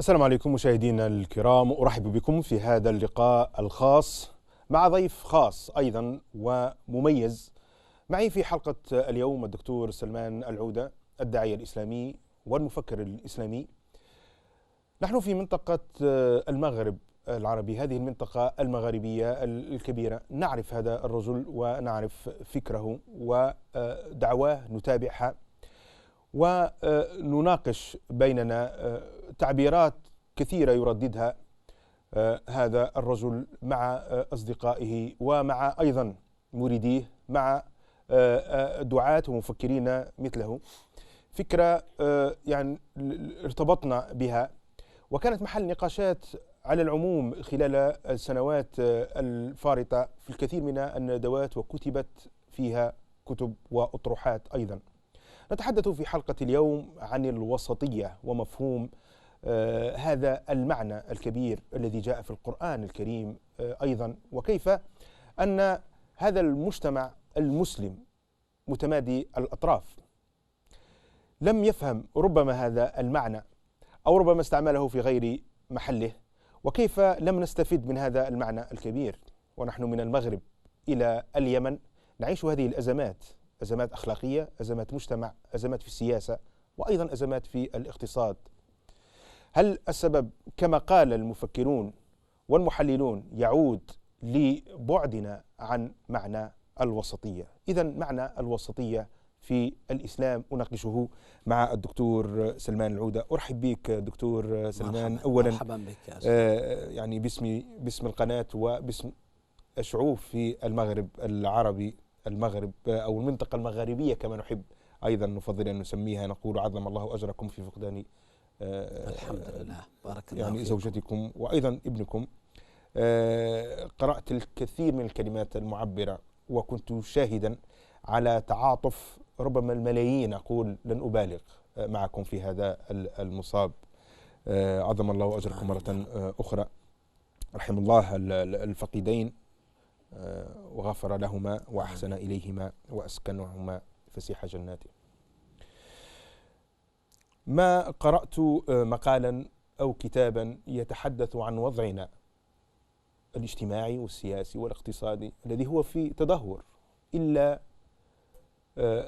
السلام عليكم مشاهدينا الكرام، أرحب بكم في هذا اللقاء الخاص مع ضيف خاص أيضا ومميز. معي في حلقة اليوم الدكتور سلمان العودة، الداعية الإسلامي والمفكر الإسلامي. نحن في منطقة المغرب العربي، هذه المنطقة المغاربية الكبيرة، نعرف هذا الرجل ونعرف فكره ودعواه، نتابعها ونناقش بيننا تعبيرات كثيرة يرددها هذا الرجل مع أصدقائه ومع أيضا مريديه، مع دعاة ومفكرين مثله. فكرة يعني ارتبطنا بها وكانت محل نقاشات على العموم خلال السنوات الفارطة في الكثير من الندوات، وكتبت فيها كتب وأطروحات أيضا. نتحدث في حلقة اليوم عن الوسطية ومفهوم هذا المعنى الكبير الذي جاء في القرآن الكريم أيضا، وكيف أن هذا المجتمع المسلم متمادي الأطراف لم يفهم ربما هذا المعنى، أو ربما استعمله في غير محله، وكيف لم نستفد من هذا المعنى الكبير ونحن من المغرب إلى اليمن نعيش هذه الأزمات، أزمات أخلاقية، أزمات مجتمع، أزمات في السياسة، وأيضا أزمات في الاقتصاد. هل السبب كما قال المفكرون والمحللون يعود لبعدنا عن معنى الوسطية؟ إذن معنى الوسطية في الإسلام أناقشه مع الدكتور سلمان العودة. أرحب بك دكتور سلمان. أولا مرحبا بك يعني باسم القناة وباسم الشعوب في المغرب العربي، المغرب أو المنطقة المغاربية كما نحب أيضا نفضل أن نسميها، نقول عظم الله أجركم في فقدان الحمد لله، بارك الله يعني فيكم. زوجتكم وأيضا ابنكم. قرأت الكثير من الكلمات المعبرة وكنت شاهدا على تعاطف ربما الملايين، أقول لن أبالغ، معكم في هذا المصاب. عظم الله أجركم مرة أخرى. رحم الله الفقيدين وغفر لهما وأحسن إليهما وأسكنهما فسيح جناته. ما قرأت مقالا أو كتابا يتحدث عن وضعنا الاجتماعي والسياسي والاقتصادي الذي هو في تدهور إلا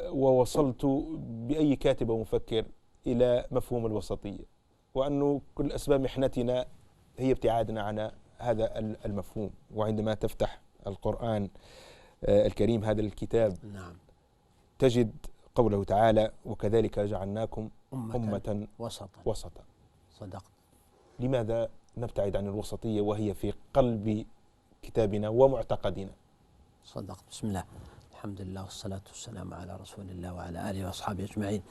ووصلت بأي كاتب ومفكر إلى مفهوم الوسطية، وأنه كل أسباب محنتنا هي ابتعادنا عن هذا المفهوم. وعندما تفتح القرآن الكريم هذا الكتاب، نعم، تجد قوله تعالى: وكذلك جعلناكم أمة وسطا. صدقت. لماذا نبتعد عن الوسطية وهي في قلب كتابنا ومعتقدنا؟ صدقت. بسم الله، الحمد لله والصلاة والسلام على رسول الله وعلى آله وأصحابه أجمعين.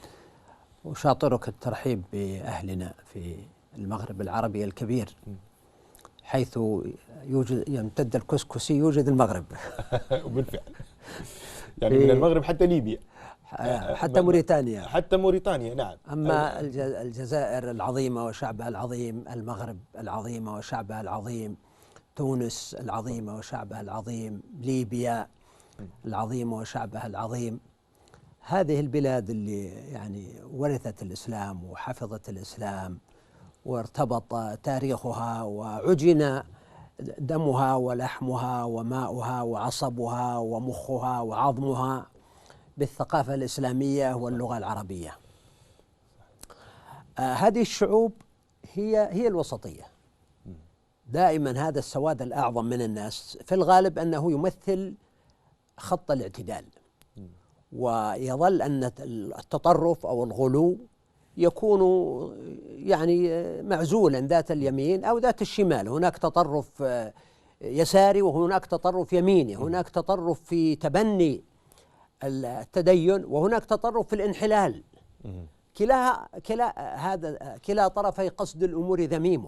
أشاطرك الترحيب بأهلنا في المغرب العربي الكبير، حيث يمتد الكسكسي يوجد المغرب. بالفعل، يعني من المغرب حتى ليبيا، حتى موريتانيا، حتى موريتانيا. نعم. أما الجزائر العظيمة وشعبها العظيم، المغرب العظيمة وشعبها العظيم، تونس العظيمة وشعبها العظيم، ليبيا العظيمة وشعبها العظيم. هذه البلاد اللي يعني ورثت الإسلام وحفظت الإسلام وارتبط تاريخها وعجن دمها ولحمها وماؤها وعصبها ومخها وعظمها بالثقافة الإسلامية واللغة العربية. هذه الشعوب هي الوسطية. دائما هذا السواد الأعظم من الناس في الغالب أنه يمثل خط الاعتدال، ويظل أن التطرف أو الغلو يكون يعني معزولا ذات اليمين أو ذات الشمال. هناك تطرف يساري وهناك تطرف يميني، هناك تطرف في تبني التدين وهناك تطرف في الانحلال. كلا طرفي قصد الأمور ذميم.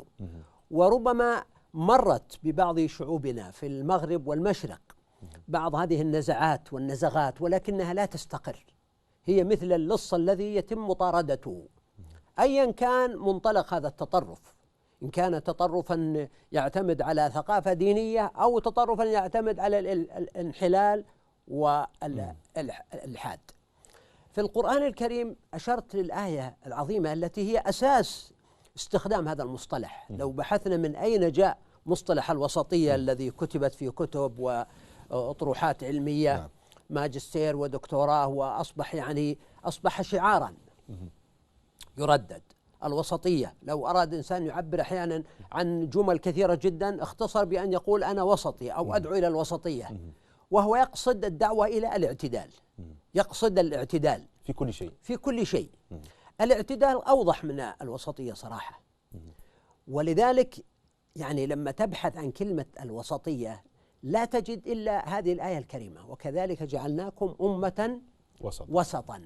وربما مرت ببعض شعوبنا في المغرب والمشرق بعض هذه النزعات والنزغات، ولكنها لا تستقر. هي مثل اللص الذي يتم مطاردته أيا كان منطلق هذا التطرف، إن كان تطرفا يعتمد على ثقافة دينية أو تطرفا يعتمد على الانحلال والإلحاد. في القرآن الكريم أشرت للآية العظيمة التي هي أساس استخدام هذا المصطلح. لو بحثنا من أين جاء مصطلح الوسطية الذي كتبت في كتب وأطروحات علمية، نعم. ماجستير ودكتوراه، وأصبح يعني أصبح شعارا يردد. الوسطية، لو أراد إنسان يعبر أحيانا عن جمل كثيرة جدا اختصر بأن يقول أنا وسطي أو أدعو إلى الوسطية، وهو يقصد الدعوة إلى الاعتدال، يقصد الاعتدال في كل شيء، في كل شيء. الاعتدال أوضح من الوسطية صراحة. ولذلك يعني لما تبحث عن كلمة الوسطية لا تجد إلا هذه الآية الكريمة: وكذلك جعلناكم أمة وسطا.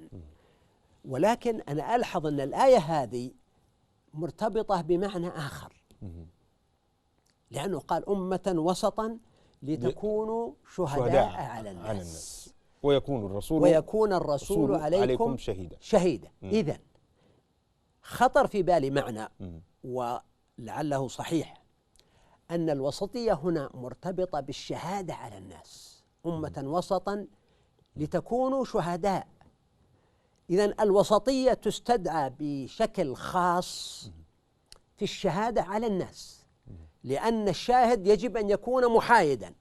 ولكن أنا ألحظ أن الآية هذه مرتبطة بمعنى آخر، لأنه قال أمة وسطا لتكونوا شهداء على الناس ويكون الرسول عليكم شهيدا. إذن خطر في بالي معنى ولعله صحيح أن الوسطية هنا مرتبطة بالشهادة على الناس، أمة وسطا لتكونوا شهداء. إذن الوسطية تستدعى بشكل خاص في الشهادة على الناس، لأن الشاهد يجب أن يكون محايدا.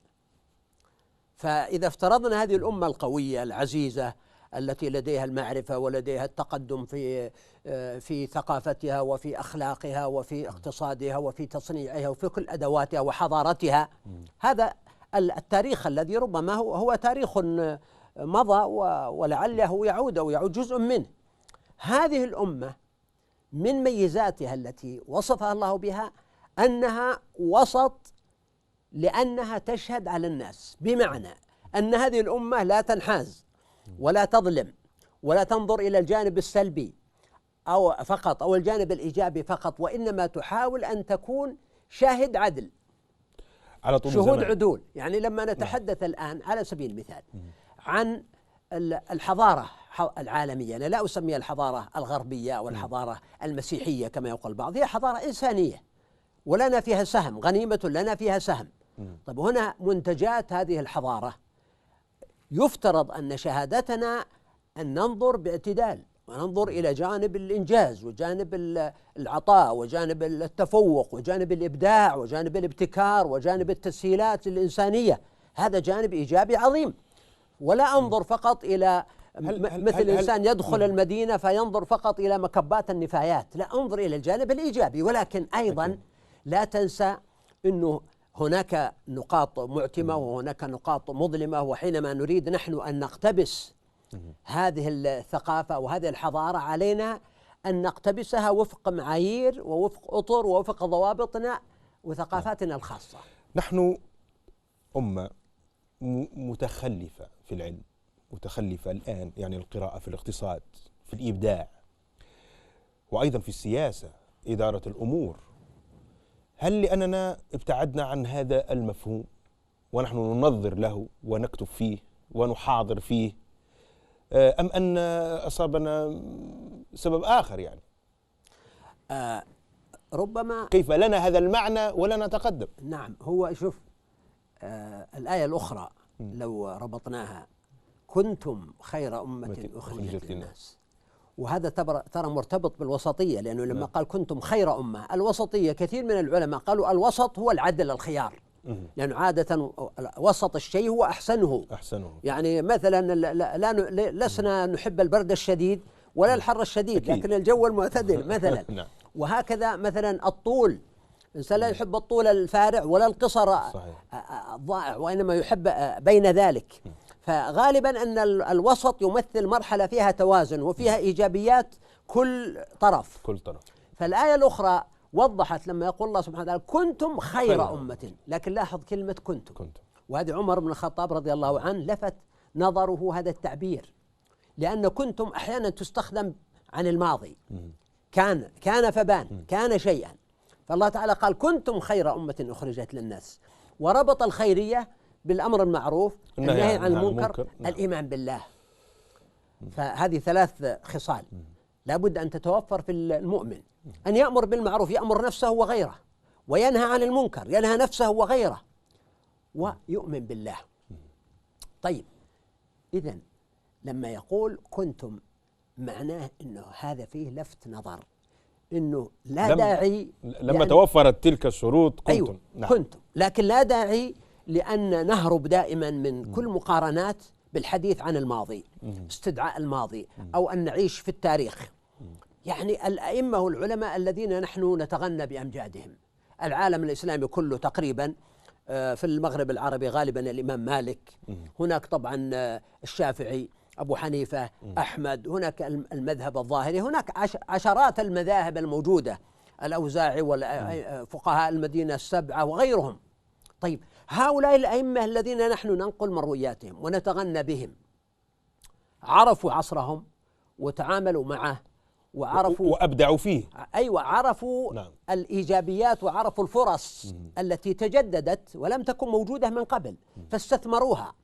فإذا افترضنا هذه الأمة القوية العزيزة التي لديها المعرفة ولديها التقدم في ثقافتها وفي أخلاقها وفي اقتصادها وفي تصنيعها وفي كل أدواتها وحضارتها، هذا التاريخ الذي ربما هو تاريخ مضى ولعله يعود أو يعود جزء منه. هذه الأمة من ميزاتها التي وصفها الله بها أنها وسط، لأنها تشهد على الناس، بمعنى أن هذه الأمة لا تنحاز ولا تظلم ولا تنظر إلى الجانب السلبي أو فقط أو الجانب الإيجابي فقط، وإنما تحاول أن تكون شاهد عدل على طول شهود زمان. عدول. يعني لما نتحدث الآن على سبيل المثال عن الحضارة العالمية، أنا لا أسمي الحضارة الغربية أو الحضارة المسيحية كما يقول البعض، هي حضارة إنسانية ولنا فيها سهم، غنيمة لنا فيها سهم. طيب هنا منتجات هذه الحضارة يفترض أن شهادتنا أن ننظر باعتدال وننظر إلى جانب الإنجاز وجانب العطاء وجانب التفوق وجانب الإبداع وجانب الابتكار وجانب التسهيلات الإنسانية. هذا جانب إيجابي عظيم. ولا أنظر فقط إلى مثل إنسان يدخل المدينة فينظر فقط إلى مكبات النفايات، لا، أنظر إلى الجانب الإيجابي. ولكن أيضا لا تنسى أنه هناك نقاط معتمة وهناك نقاط مظلمة، وحينما نريد نحن أن نقتبس هذه الثقافة وهذه الحضارة علينا أن نقتبسها وفق معايير ووفق أطر ووفق ضوابطنا وثقافاتنا الخاصة. نحن أمة متخلفة في العلم، متخلفة الآن، يعني القراءة، في الاقتصاد، في الإبداع، وأيضا في السياسة، إدارة الأمور. هل لأننا ابتعدنا عن هذا المفهوم ونحن ننظر له ونكتب فيه ونحاضر فيه، أم أن أصابنا سبب آخر؟ يعني ربما كيف لنا هذا المعنى ولا نتقدم؟ نعم، هو شوف الآية الأخرى لو ربطناها: كنتم خير أمة أخرجت للناس. وهذا ترى مرتبط بالوسطية، لأنه لما قال كنتم خير أمة، الوسطية كثير من العلماء قالوا الوسط هو العدل الخيار، لأنه عادة وسط الشيء هو أحسنه. يعني مثلا لسنا نحب البرد الشديد ولا الحر الشديد، لكن الجو المعتدل مثلا. وهكذا مثلا الطول، الإنسان لا يحب الطول الفارع ولا القصر الضائع، وإنما يحب بين ذلك. فغالبا أن الوسط يمثل مرحلة فيها توازن وفيها إيجابيات كل طرف. فالآية الأخرى وضحت لما يقول الله سبحانه وتعالى كنتم خير أمة، لكن لاحظ كلمة كنتم. وهذه عمر بن الخطاب رضي الله عنه لفت نظره هذا التعبير، لأن كنتم أحيانا تستخدم عن الماضي، كان فبان، كان شيئا. فالله تعالى قال كنتم خير أمة أخرجت للناس، وربط الخيرية بالأمر المعروف، النهي عن المنكر، الإيمان بالله. فهذه ثلاث خصال لا بد أن تتوفر في المؤمن: أن يأمر بالمعروف، يأمر نفسه وغيره، وينهى عن المنكر، ينهى نفسه وغيره، ويؤمن بالله. طيب، إذن لما يقول كنتم معناه أنه هذا فيه لفت نظر انه لا داعي لما توفرت تلك الشروط كنتم. أيوة نعم. كنتم، لكن لا داعي لأن نهرب دائما من كل مقارنات بالحديث عن الماضي، استدعاء الماضي، أو أن نعيش في التاريخ. يعني الأئمة والعلماء الذين نحن نتغنى بأمجادهم، العالم الإسلامي كله تقريبا، في المغرب العربي غالبا الإمام مالك، هناك طبعا الشافعي، أبو حنيفة، أحمد، هناك المذهب الظاهري، هناك عشرات المذاهب الموجودة، الأوزاعي وفقهاء المدينة السبعة وغيرهم. طيب هؤلاء الأئمة الذين نحن ننقل مروياتهم ونتغنى بهم عرفوا عصرهم وتعاملوا معه وعرفوا وأبدعوا فيه. أيوة، عرفوا نعم. الإيجابيات وعرفوا الفرص التي تجددت ولم تكن موجودة من قبل فاستثمروها،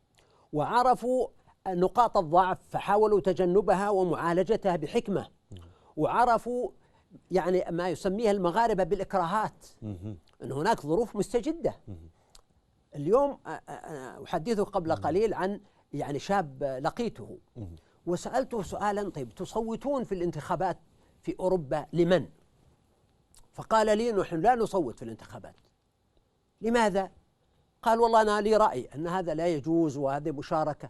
وعرفوا نقاط الضعف فحاولوا تجنبها ومعالجتها بحكمة، وعرفوا يعني ما يسميها المغاربة بالإكراهات، أن هناك ظروف مستجدة. اليوم أحدثك قبل قليل عن يعني شاب لقيته وسألته سؤالا: طيب تصوتون في الانتخابات في أوروبا لمن؟ فقال لي: نحن لا نصوت في الانتخابات. لماذا؟ قال: والله أنا لي رأي أن هذا لا يجوز وهذه مشاركة.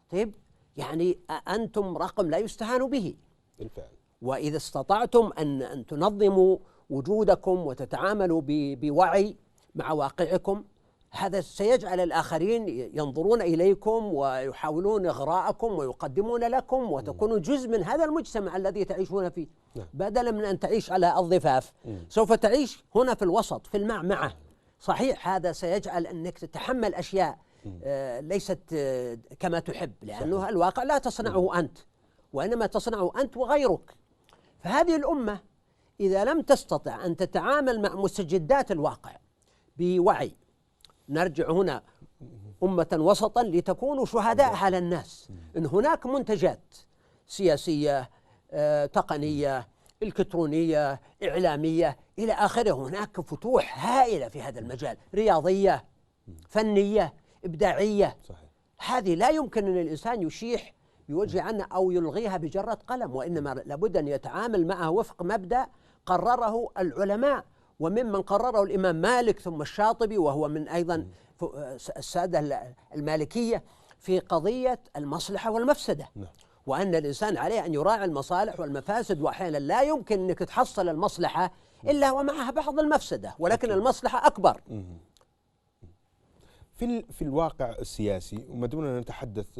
طيب يعني أنتم رقم لا يستهان به بالفعل، وإذا استطعتم أن تنظموا وجودكم وتتعاملوا بوعي مع واقعكم، هذا سيجعل الآخرين ينظرون إليكم ويحاولون إغراءكم ويقدمون لكم وتكونوا جزء من هذا المجتمع الذي تعيشون فيه، بدلا من أن تعيش على الضفاف سوف تعيش هنا في الوسط في المعمعة. صحيح هذا سيجعل أنك تتحمل أشياء ليست كما تحب، لأنه الواقع لا تصنعه أنت وإنما تصنعه أنت وغيرك. فهذه الأمة إذا لم تستطع أن تتعامل مع مستجدات الواقع بوعي، نرجع هنا أمة وسطا لتكونوا شهداء على الناس، إن هناك منتجات سياسية، تقنية، إلكترونية، إعلامية إلى آخره، هناك فتوح هائلة في هذا المجال، رياضية، فنية، إبداعية. صحيح. هذه لا يمكن أن الإنسان يشيح يوجه عنها أو يلغيها بجرة قلم، وإنما لابد أن يتعامل معها وفق مبدأ قرره العلماء، وممن قرره الإمام مالك ثم الشاطبي، وهو من أيضا السادة المالكية، في قضية المصلحة والمفسدة، وأن الإنسان عليه أن يراعي المصالح والمفاسد، وأحيانا لا يمكن أنك تحصل المصلحة إلا ومعها بعض المفسدة، ولكن المصلحة أكبر. في الواقع السياسي، وما دمنا نتحدث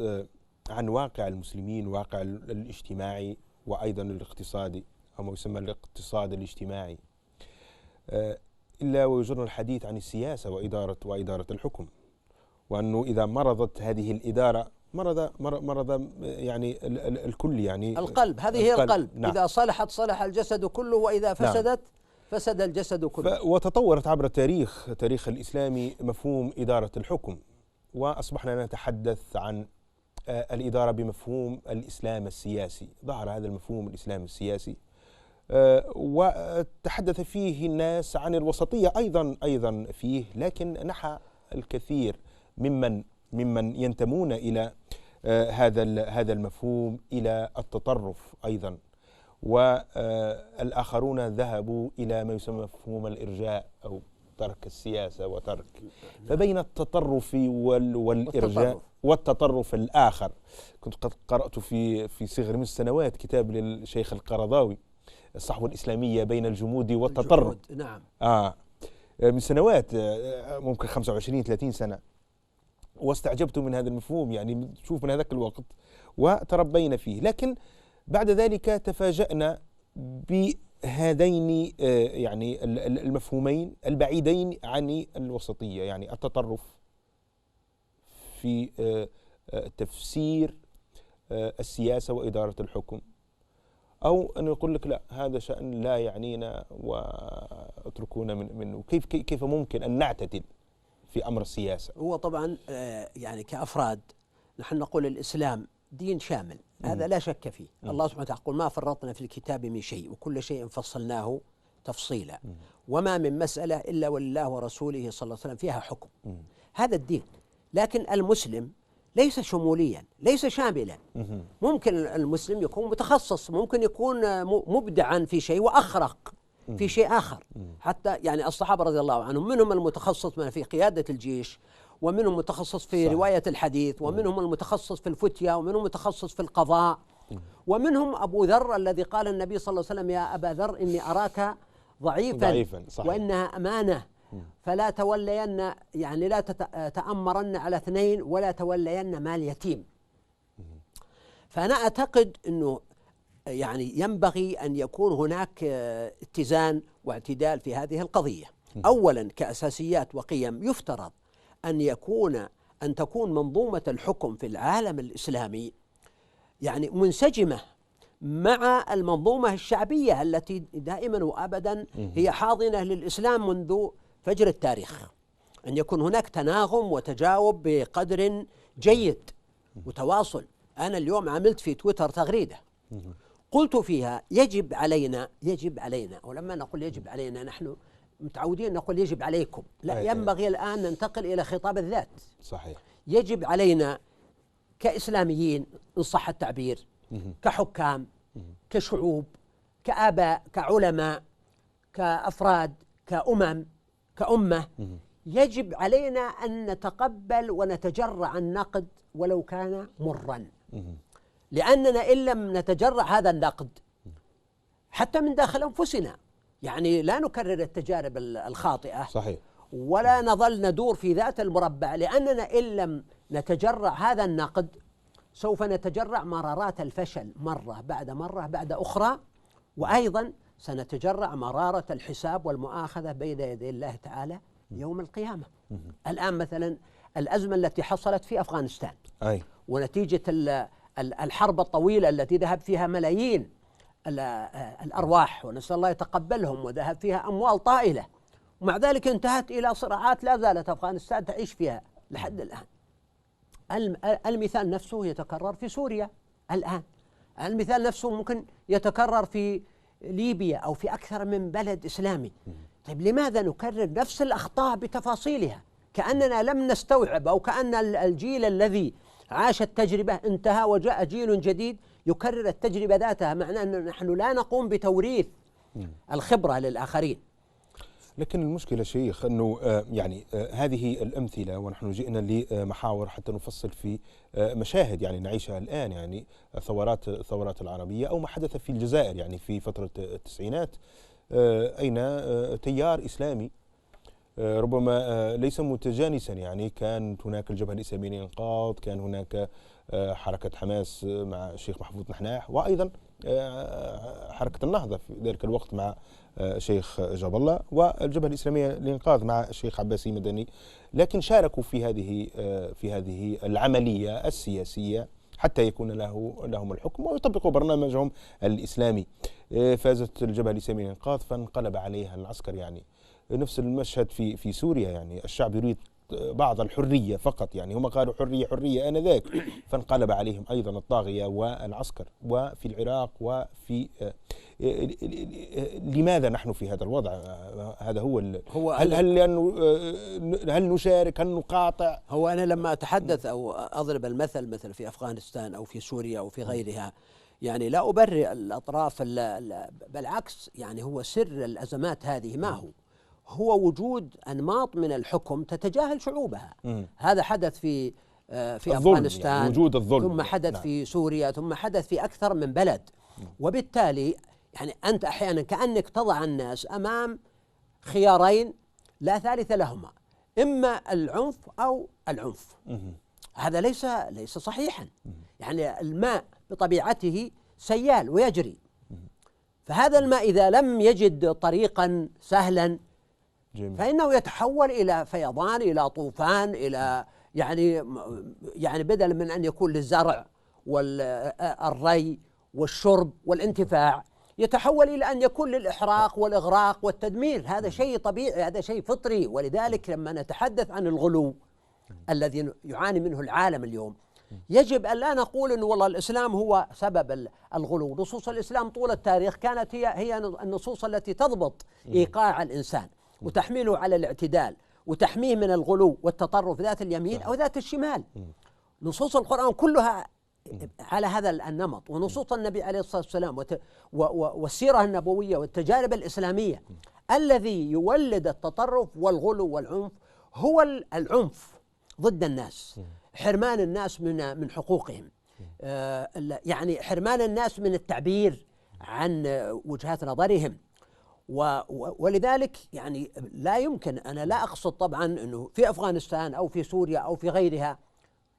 عن واقع المسلمين، واقع الاجتماعي وأيضا الاقتصادي أو ما يسمى الاقتصاد الاجتماعي، إلا ويجرنا الحديث عن السياسة وإدارة الحكم، وأنه إذا مرضت هذه الإدارة مرض يعني الكل، يعني القلب، هذه هي القلب. نعم. إذا صلحت صلح الجسد كله، وإذا فسدت نعم. فسد الجسد كله. وتطورت عبر التاريخ الإسلامي مفهوم إدارة الحكم، وأصبحنا نتحدث عن الإدارة بمفهوم الإسلام السياسي. ظهر هذا المفهوم الإسلام السياسي وتحدث فيه الناس عن الوسطية أيضا فيه، لكن نحى الكثير ممن ينتمون إلى هذا المفهوم إلى التطرف أيضا، والآخرون ذهبوا إلى ما يسمى مفهوم الإرجاء أو ترك السياسة وترك. فبين التطرف والإرجاء والتطرف الآخر، كنت قد قرأت في صغر من السنوات كتاب للشيخ القرضاوي، الصحوة الإسلامية بين الجمود والتطرف. نعم. من سنوات، ممكن 25-30 سنة، واستعجبت من هذا المفهوم، يعني شوف من هذاك الوقت وتربينا فيه. لكن بعد ذلك تفاجأنا بهذين يعني المفهومين البعيدين عن الوسطية، يعني التطرف في تفسير السياسة وإدارة الحكم، أو أن يقول لك لا هذا شأن لا يعنينا واتركونا منه. كيف ممكن أن نعتدل في أمر السياسة؟ هو طبعا يعني كأفراد نحن نقول الإسلام دين شامل، هذا لا شك فيه. الله سبحانه وتعالى يقول: ما فرطنا في الكتاب من شيء وكل شيء فصلناه تفصيلا، وما من مسألة إلا ولله ورسوله صلى الله عليه وسلم فيها حكم. هذا الدين. لكن المسلم ليس شموليا، ليس شاملا. ممكن المسلم يكون متخصص، ممكن يكون مبدعا في شيء وأخرق في شيء آخر. حتى يعني الصحابة رضي الله عنهم منهم المتخصص في قيادة الجيش، ومنهم متخصص في رواية الحديث، ومنهم المتخصص في الفتية، ومنهم متخصص في القضاء، ومنهم أبو ذر الذي قال النبي صلى الله عليه وسلم: يا أبا ذر إني أراك ضعيفا وإنها أمانة فلا تولين، يعني لا تأمرن على اثنين ولا تولين مال يتيم. فأنا أعتقد أنه يعني ينبغي أن يكون هناك اتزان واعتدال في هذه القضية. أولا كأساسيات وقيم يفترض أن تكون منظومة الحكم في العالم الإسلامي يعني منسجمة مع المنظومة الشعبية التي دائما وأبدا هي حاضنة للإسلام منذ فجر التاريخ، أن يكون هناك تناغم وتجاوب بقدر جيد وتواصل. أنا اليوم عملت في تويتر تغريدة قلت فيها يجب علينا، ولما نقول يجب علينا نحن متعودين نقول يجب عليكم، لا، ينبغي الآن ننتقل إلى خطاب الذات. صحيح. يجب علينا كإسلاميين إن صح التعبير، كحكام، كشعوب، كآباء، كعلماء، كأفراد، كأمة، يجب علينا أن نتقبل ونتجرع النقد ولو كان مرا، لأننا إن لم نتجرع هذا النقد حتى من داخل أنفسنا يعني لا نكرر التجارب الخاطئة. صحيح. ولا نظل ندور في ذات المربع، لأننا إن لم نتجرع هذا النقد سوف نتجرع مرارات الفشل مرة بعد أخرى، وأيضا سنتجرع مرارة الحساب والمؤاخذة بين يدي الله تعالى يوم القيامة. الآن مثلا الأزمة التي حصلت في أفغانستان ونتيجة الحرب الطويلة التي ذهب فيها ملايين الأرواح، ونسأل الله يتقبلهم، وذهب فيها أموال طائلة، ومع ذلك انتهت إلى صراعات لا زالت أفغانستان تعيش فيها لحد الآن. المثال نفسه يتكرر في سوريا الآن، المثال نفسه ممكن يتكرر في ليبيا أو في أكثر من بلد إسلامي. طيب لماذا نكرر نفس الأخطاء بتفاصيلها كأننا لم نستوعب، أو كأن الجيل الذي عاش التجربة انتهى وجاء جيل جديد يكرر التجربة ذاتها، معناه أن نحن لا نقوم بتوريث الخبرة للآخرين. لكن المشكلة شيخ أنه يعني هذه الأمثلة، ونحن جئنا لمحاور حتى نفصل في مشاهد يعني نعيشها الآن، يعني الثورات العربية أو ما حدث في الجزائر يعني في فترة التسعينات، أين تيار إسلامي ربما ليس متجانسا، يعني كانت هناك الجبهة الإسلامية للإنقاذ، كان هناك حركة حماس مع الشيخ محفوظ نحناح، وأيضا حركة النهضة في ذلك الوقت مع شيخ جاب الله، والجبهة الإسلامية للإنقاذ مع الشيخ عباسي مدني، لكن شاركوا في هذه العملية السياسية حتى يكون لهم الحكم ويطبقوا برنامجهم الإسلامي. فازت الجبهة الإسلامية للإنقاذ فانقلب عليها العسكر، يعني نفس المشهد في سوريا، يعني الشعب يريد بعض الحرية فقط، يعني هم قالوا حرية آنذاك، فانقلب عليهم أيضا الطاغية والعسكر. وفي العراق وفي لماذا نحن في هذا الوضع؟ هذا هو هل نشارك، هل نقاطع؟ هو أنا لما أتحدث أو أضرب المثل مثل في أفغانستان أو في سوريا أو في غيرها، يعني لا أبرئ الأطراف، بالعكس، يعني هو سر الأزمات هذه ما هو وجود أنماط من الحكم تتجاهل شعوبها. هذا حدث في أفغانستان، يعني وجود الظلم، ثم حدث في سوريا، ثم حدث في أكثر من بلد. وبالتالي يعني أنت أحيانا كأنك تضع الناس أمام خيارين لا ثالث لهما، إما العنف أو العنف. هذا ليس صحيحا. يعني الماء بطبيعته سيال ويجري، فهذا الماء إذا لم يجد طريقا سهلا فإنه يتحول إلى فيضان، إلى طوفان، إلى يعني بدل من أن يكون للزرع والري والشرب والانتفاع، يتحول إلى أن يكون للإحراق والإغراق والتدمير. هذا شيء طبيعي، هذا شيء فطري. ولذلك لما نتحدث عن الغلو الذي يعاني منه العالم اليوم، يجب أن لا نقول أن والله الإسلام هو سبب الغلو. نصوص الإسلام طول التاريخ كانت هي النصوص التي تضبط إيقاع الإنسان وتحمله على الاعتدال وتحميه من الغلو والتطرف ذات اليمين أو ذات الشمال. نصوص القرآن كلها على هذا النمط، ونصوص النبي عليه الصلاة والسلام والسيرة النبوية والتجارب الإسلامية. الذي يولد التطرف والغلو والعنف هو العنف ضد الناس، حرمان الناس من حقوقهم، يعني حرمان الناس من التعبير عن وجهات نظرهم. ولذلك يعني لا يمكن، أنا لا أقصد طبعا أنه في أفغانستان أو في سوريا أو في غيرها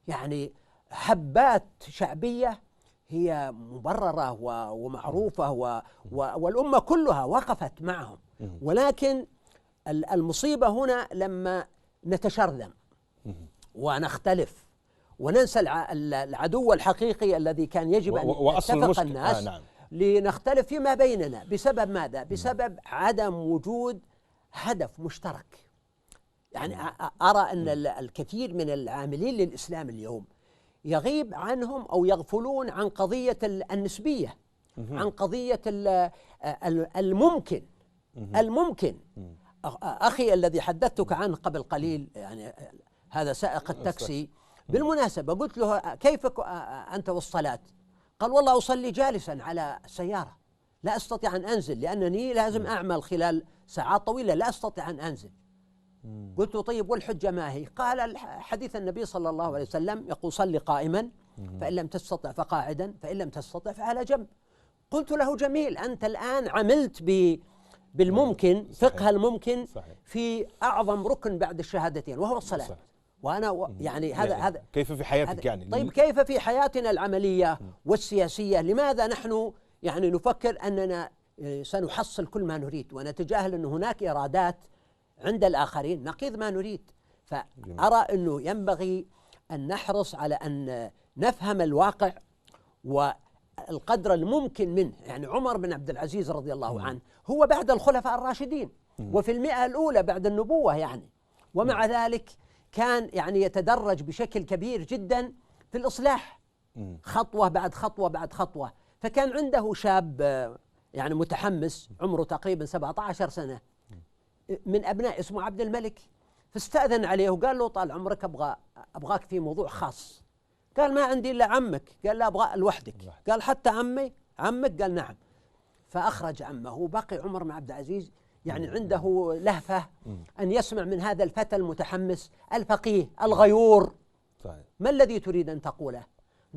يعني حبات شعبية هي مبررة ومعروفة والأمة كلها وقفت معهم، ولكن المصيبة هنا لما نتشرذم ونختلف وننسى العدو الحقيقي الذي كان يجب أن يتفق الناس. نعم. لنختلف فيما بيننا بسبب ماذا؟ بسبب عدم وجود هدف مشترك. يعني أرى أن الكثير من العاملين للإسلام اليوم يغيب عنهم أو يغفلون عن قضية النسبية، عن قضية الممكن. أخي الذي حدثتك عنه قبل قليل، يعني هذا سائق التاكسي، بالمناسبة قلت له كيف أنت والصلاة؟ قال والله أصلي جالسا على السيارة، لا أستطيع أن أنزل لأنني لازم أعمل خلال ساعات طويلة، لا أستطيع أن أنزل. قلت له طيب والحجة ما هي؟ قال حديث النبي صلى الله عليه وسلم يقول صلي قائما، فإن لم تستطع فقاعدا، فإن لم تستطع فعلى جنب. قلت له جميل، أنت الآن عملت بالممكن، فقه الممكن في أعظم ركن بعد الشهادتين وهو الصلاة. وأنا يعني هذا كيف في حياتك يعني؟ طيب كيف في حياتنا العملية والسياسية؟ لماذا نحن يعني نفكر أننا سنحصل كل ما نريد ونتجاهل أن هناك إرادات عند الآخرين نقيض ما نريد؟ فأرى أنه ينبغي أن نحرص على أن نفهم الواقع والقدر الممكن منه. يعني عمر بن عبد العزيز رضي الله عنه هو بعد الخلفاء الراشدين وفي المئة الأولى بعد النبوة يعني، ومع ذلك كان يعني يتدرج بشكل كبير جدا في الإصلاح، خطوة بعد خطوة بعد خطوة. فكان عنده شاب يعني متحمس عمره تقريبا 17 سنة من أبناء اسمه عبد الملك، فاستأذن عليه وقال له طال عمرك أبغاك في موضوع خاص. قال ما عندي إلا عمك. قال لا أبغى لوحدك. قال حتى عمك؟ قال نعم. فأخرج عمه وبقي عمر بن عبد العزيز يعني عنده لهفة أن يسمع من هذا الفتى المتحمس الفقيه الغيور. ما الذي تريد أن تقوله؟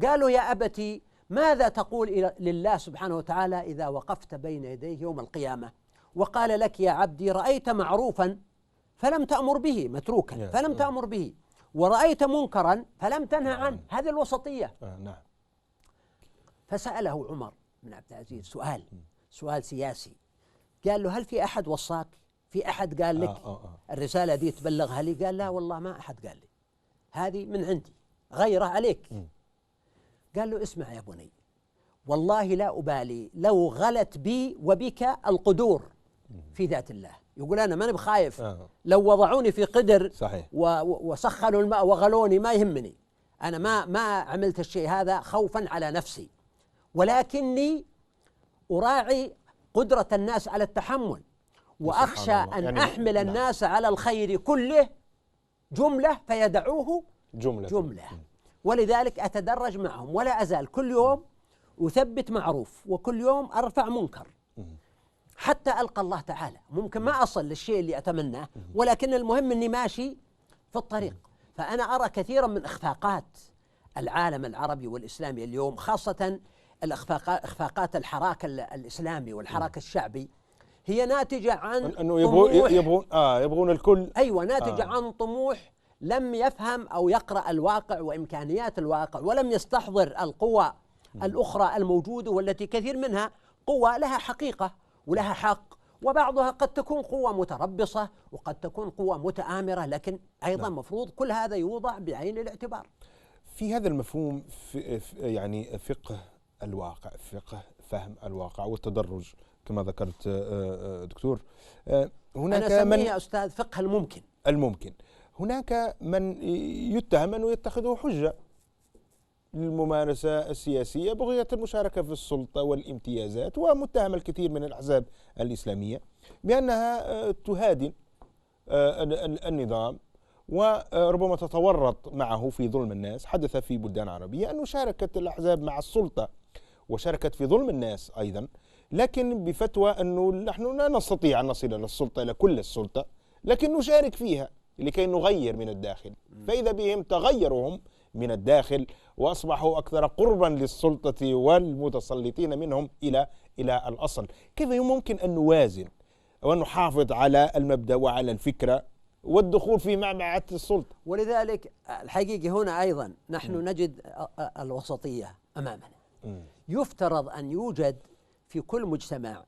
قالوا يا أبتي ماذا تقول لله سبحانه وتعالى إذا وقفت بين يديه يوم القيامة وقال لك يا عبدي رأيت معروفا فلم تأمر به، متروكا فلم تأمر به، ورأيت منكرا فلم تنهى عنه. هذه الوسطية. نعم. فسأله عمر بن عبد العزيز سؤال سياسي، قال له هل في أحد وصاك؟ في أحد قال لك الرسالة دي تبلغها لي؟ قال لا والله ما أحد قال لي، هذه من عندي غيره عليك. قال له اسمع يا بني، والله لا أبالي لو غلت بي وبك القدور في ذات الله. يقول أنا ماني بخايف لو وضعوني في قدر وسخنوا الماء وغلوني، ما يهمني، أنا ما عملت الشيء هذا خوفا على نفسي، ولكني أراعي قدرة الناس على التحمل، وأخشى أن يعني أحمل الناس على الخير كله جملة فيدعوه جملة. ولذلك أتدرج معهم ولا أزال كل يوم أثبت معروف وكل يوم أرفع منكر حتى ألقى الله تعالى. ممكن ما أصل للشيء اللي أتمناه، ولكن المهم أني ماشي في الطريق. فأنا أرى كثيرا من إخفاقات العالم العربي والإسلامي اليوم، خاصة إخفاقات الحراك الإسلامي والحراك الشعبي، هي ناتجة عن أنه يبغون الكل. أيوة، ناتجة عن طموح لم يفهم أو يقرأ الواقع وإمكانيات الواقع، ولم يستحضر القوى الأخرى الموجودة، والتي كثير منها قوى لها حقيقة ولها حق، وبعضها قد تكون قوة متربصة وقد تكون قوة متآمرة، لكن أيضا مفروض كل هذا يوضع بعين الاعتبار. في هذا المفهوم يعني فقه الواقع، فهم الواقع والتدرج كما ذكرت دكتور، هناك أنا أسميه يا أستاذ فقه الممكن. هناك من يتهم أنه يتخذه حجة للممارسة السياسية بغية المشاركة في السلطة والامتيازات، ومتهم الكثير من الأحزاب الإسلامية بأنها تهادن النظام وربما تتورط معه في ظلم الناس. حدث في بلدان عربية أنه شاركت الأحزاب مع السلطة وشاركت في ظلم الناس أيضا، لكن بفتوى أنه نحن لا نستطيع أن نصل إلى السلطة، إلى كل السلطة، لكن نشارك فيها لكي نغير من الداخل. فإذا بهم تغيرهم من الداخل وأصبحوا أكثر قربا للسلطة والمتسلطين منهم إلى الأصل. كيف ممكن أن نوازن وأن نحافظ على المبدأ وعلى الفكرة والدخول في معمعة السلطة؟ ولذلك الحقيقة هنا أيضا نحن نجد الوسطية أمامنا. يفترض أن يوجد في كل مجتمع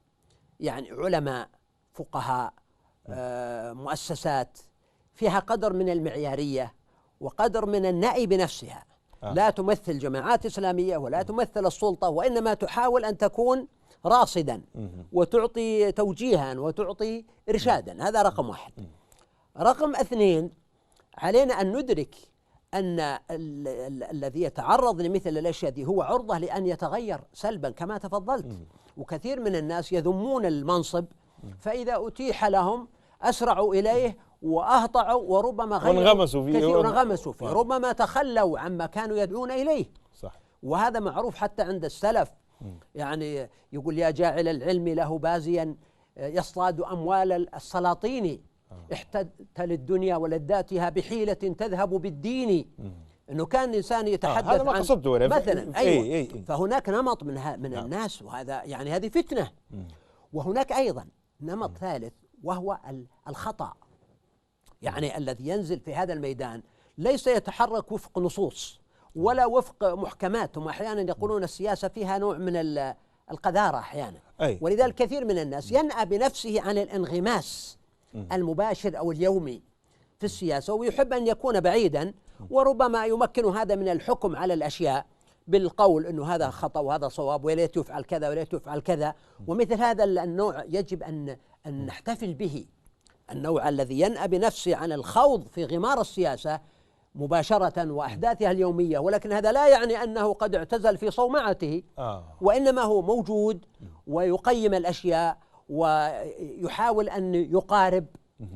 يعني علماء، فقهاء، مؤسسات فيها قدر من المعيارية وقدر من النأي بنفسها، لا تمثل جماعات إسلامية ولا تمثل السلطة، وإنما تحاول أن تكون راصدا وتعطي توجيها وتعطي إرشادا. هذا رقم واحد. رقم اثنين، علينا أن ندرك أن الذي يتعرض لمثل الأشياء دي هو عرضة لأن يتغير سلبا كما تفضلت. وكثير من الناس يذمون المنصب، فإذا أتيح لهم أسرعوا إليه وأهطعوا وربما وانغمسوا فيه ربما تخلوا عما كانوا يدعون إليه. صح. وهذا معروف حتى عند السلف، يعني يقول: يا جاعل العلم له بازيا يصطاد أموال السلاطين، احتدت للدنيا ولذاتها بحيلة تذهب بالدين. انه كان الانسان يتحدث هذا ما قصدته مثلا. ايوه. فهناك نمط من الناس، وهذا يعني هذه فتنة. وهناك ايضا نمط ثالث وهو الخطأ، يعني الذي ينزل في هذا الميدان ليس يتحرك وفق نصوص ولا وفق محكمات. هم احيانا يقولون السياسة فيها نوع من القذارة احيانا، ولذلك كثير من الناس ينأى بنفسه عن الانغماس المباشر أو اليومي في السياسة، ويحب أن يكون بعيدا، وربما يمكن هذا من الحكم على الأشياء بالقول أنه هذا خطأ وهذا صواب وليت يفعل كذا وليت يفعل كذا. ومثل هذا النوع يجب أن نحتفل به، النوع الذي ينأى بنفسه عن الخوض في غمار السياسة مباشرة وأحداثها اليومية، ولكن هذا لا يعني أنه قد اعتزل في صومعته، وإنما هو موجود ويقيم الأشياء ويحاول أن يقارب.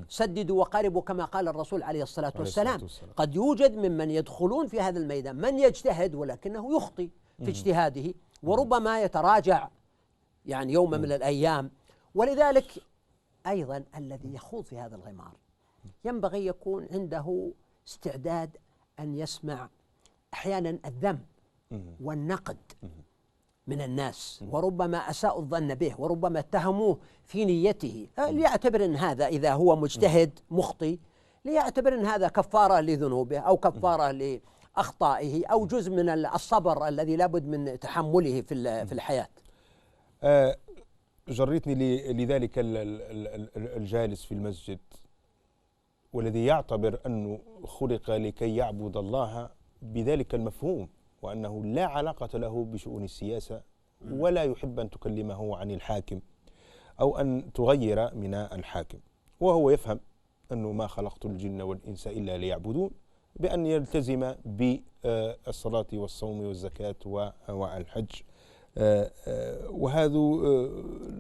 سددوا وقاربوا كما قال الرسول عليه الصلاة والسلام. قد يوجد ممن يدخلون في هذا الميدان من يجتهد ولكنه يخطئ في اجتهاده، وربما يتراجع يعني يوم من الأيام. ولذلك أيضا الذي يخوض في هذا الغمار ينبغي يكون عنده استعداد أن يسمع أحيانا الذم والنقد من الناس، وربما أساءوا الظن به وربما اتهموه في نيته، ليعتبر أن هذا إذا هو مجتهد مخطئ ليعتبر أن هذا كفارة لذنوبه أو كفارة لأخطائه أو جزء من الصبر الذي لابد من تحمله في الحياة. جريتني لذلك الجالس في المسجد والذي يعتبر أنه خلق لكي يعبد الله بذلك المفهوم، وأنه لا علاقة له بشؤون السياسة ولا يحب أن تكلمه عن الحاكم أو أن تغير من الحاكم، وهو يفهم أنه ما خلقت الجن والإنس إلا ليعبدون، بأن يلتزم بالصلاة والصوم والزكاة والحج. وهذا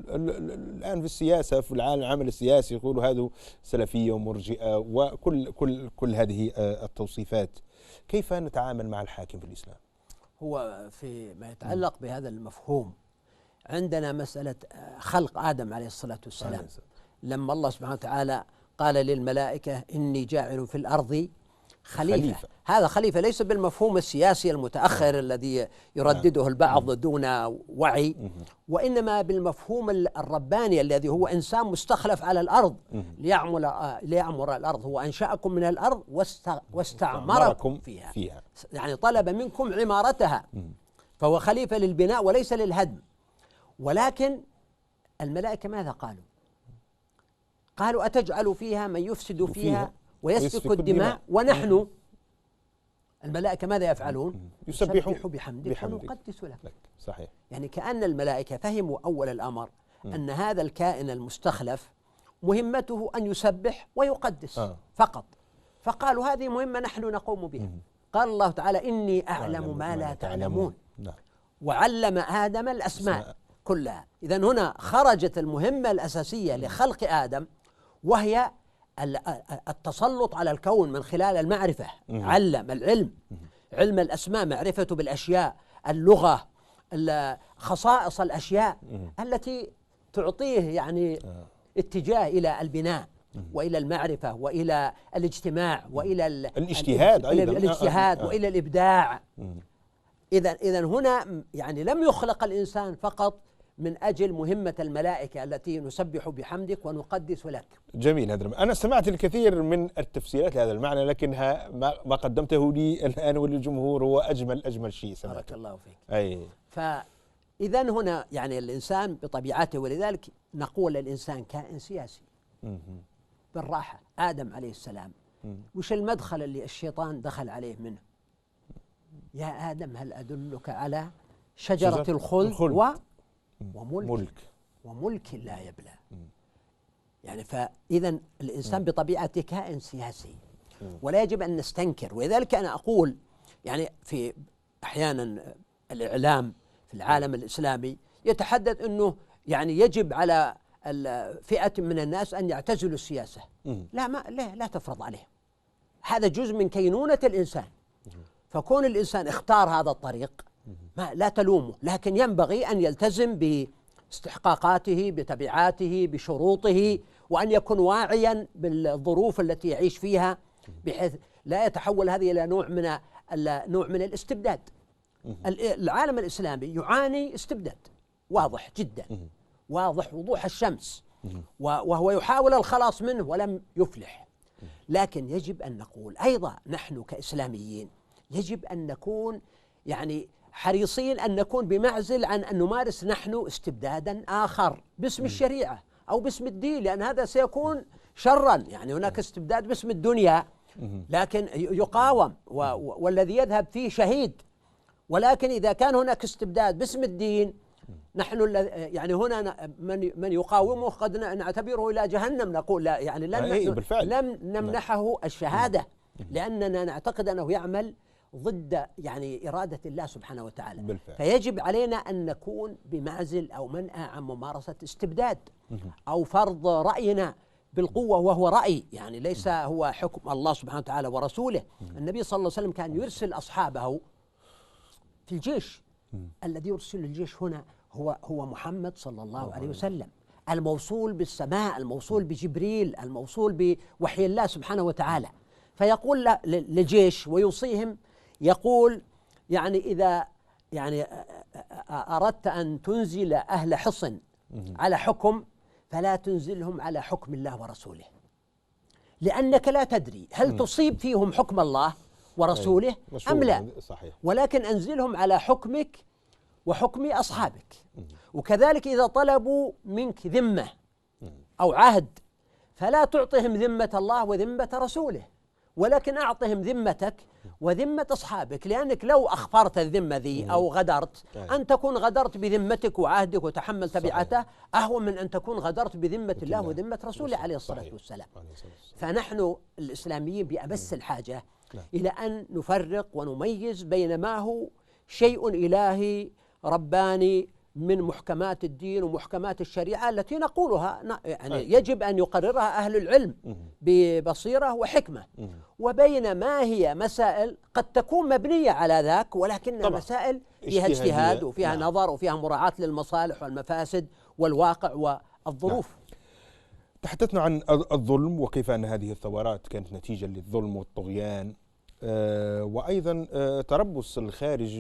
الآن في السياسة، في العمل السياسي، يقولوا هذا سلفية ومرجئة وكل هذه التوصيفات. كيف نتعامل مع الحاكم في الإسلام؟ هو فيما يتعلق بهذا المفهوم عندنا مسألة خلق آدم عليه الصلاة والسلام، لما الله سبحانه وتعالى قال للملائكة إني جاعل في الأرض خليفة. هذا خليفة ليس بالمفهوم السياسي المتأخر الذي يردده البعض دون وعي، وإنما بالمفهوم الرباني الذي هو إنسان مستخلف على الأرض ليعمر الأرض. هو أنشأكم من الأرض واستعمركم فيها، يعني طلب منكم عمارتها، فهو خليفة للبناء وليس للهدم. ولكن الملائكة ماذا قالوا؟ قالوا أتجعل فيها من يفسد فيها ويسفك الدماء ونحن الملائكة ماذا يفعلون؟ يسبحوا بحمدك ونقدس لك. صحيح. يعني كأن الملائكة فهموا أول الأمر أن هذا الكائن المستخلف مهمته أن يسبح ويقدس فقط، فقالوا هذه مهمة نحن نقوم بها. قال الله تعالى إني أعلم ما لا تعلمون، وعلم آدم الأسماء كلها. إذن هنا خرجت المهمة الأساسية لخلق آدم، وهي التسلط على الكون من خلال المعرفة. علم العلم، علم الأسماء، معرفته بالأشياء، اللغة، خصائص الأشياء التي تعطيه يعني اتجاه إلى البناء وإلى المعرفة وإلى الاجتماع وإلى الاجتهاد أيضا، الاجتهاد وإلى الإبداع. إذا هنا يعني لم يخلق الإنسان فقط من أجل مهمة الملائكة التي نسبح بحمدك ونقدس لك. جميل. هذا أنا سمعت الكثير من التفسيرات لهذا المعنى، لكنها ما قدمته لي الآن وللجمهور هو أجمل شيء سمعته. بارك الله فيك. أي. فإذا هنا يعني الإنسان بطبيعته، ولذلك نقول الإنسان كائن سياسي بالراحة. آدم عليه السلام وش المدخل اللي الشيطان دخل عليه منه؟ يا آدم هل أدلك على شجرة الخلد وملك لا يبلى. يعني فإذا الإنسان بطبيعته كائن سياسي ولا يجب أن نستنكر. ولذلك أنا أقول يعني في أحيانا الإعلام في العالم الإسلامي يتحدث أنه يعني يجب على فئة من الناس أن يعتزلوا السياسة. لا تفرض عليهم، هذا جزء من كينونة الإنسان. فكون الإنسان اختار هذا الطريق لا تلومه، لكن ينبغي أن يلتزم باستحقاقاته، بتبعاته، بشروطه، وأن يكون واعيا بالظروف التي يعيش فيها بحيث لا يتحول هذه إلى نوع من الاستبداد. العالم الإسلامي يعاني استبداد واضح جدا، واضح وضوح الشمس، وهو يحاول الخلاص منه ولم يفلح. لكن يجب أن نقول أيضا نحن كإسلاميين يجب أن نكون يعني حريصين أن نكون بمعزل عن أن نمارس نحن استبدادا آخر باسم الشريعة أو باسم الدين، لأن هذا سيكون شرا. يعني هناك استبداد باسم الدنيا لكن يقاوم والذي يذهب فيه شهيد. ولكن إذا كان هناك استبداد باسم الدين، نحن يعني هنا من يقاومه قد نعتبره إلى جهنم. نقول لا، يعني لم نمنحه الشهادة لأننا نعتقد أنه يعمل ضد يعني إرادة الله سبحانه وتعالى. بالفعل. فيجب علينا أن نكون بمعزل أو منأى عن ممارسة استبداد أو فرض رأينا بالقوة، وهو رأي يعني ليس هو حكم الله سبحانه وتعالى ورسوله. النبي صلى الله عليه وسلم كان يرسل أصحابه في الجيش. الذي يرسل الجيش هنا هو محمد صلى الله عليه وسلم، الموصول بالسماء، الموصول بجبريل، الموصول بوحي الله سبحانه وتعالى. فيقول للجيش ويوصيهم، يقول يعني إذا يعني أردت أن تنزل أهل حصن على حكم فلا تنزلهم على حكم الله ورسوله، لأنك لا تدري هل تصيب فيهم حكم الله ورسوله أم لا. صحيح. ولكن أنزلهم على حكمك وحكم أصحابك. وكذلك إذا طلبوا منك ذمة أو عهد فلا تعطهم ذمة الله وذمة رسوله، ولكن أعطهم ذمتك وذمة أصحابك، لأنك لو أخفرت الذمة ذي أو غدرت أن تكون غدرت بذمتك وعهدك وتحمل تبعته أهون من أن تكون غدرت بذمة الله وذمة رسوله عليه الصلاة والسلام. فنحن الإسلاميين بأمس الحاجة إلى أن نفرق ونميز بين ما هو شيء إلهي رباني من محكمات الدين ومحكمات الشريعة التي نقولها يعني يجب أن يقررها أهل العلم ببصيرة وحكمة، وبين ما هي مسائل قد تكون مبنية على ذاك ولكنها مسائل فيها اجتهاد وفيها نظر وفيها مراعاة للمصالح والمفاسد والواقع والظروف. تحدثنا عن الظلم وكيف أن هذه الثورات كانت نتيجة للظلم والطغيان، وأيضا تربص الخارج،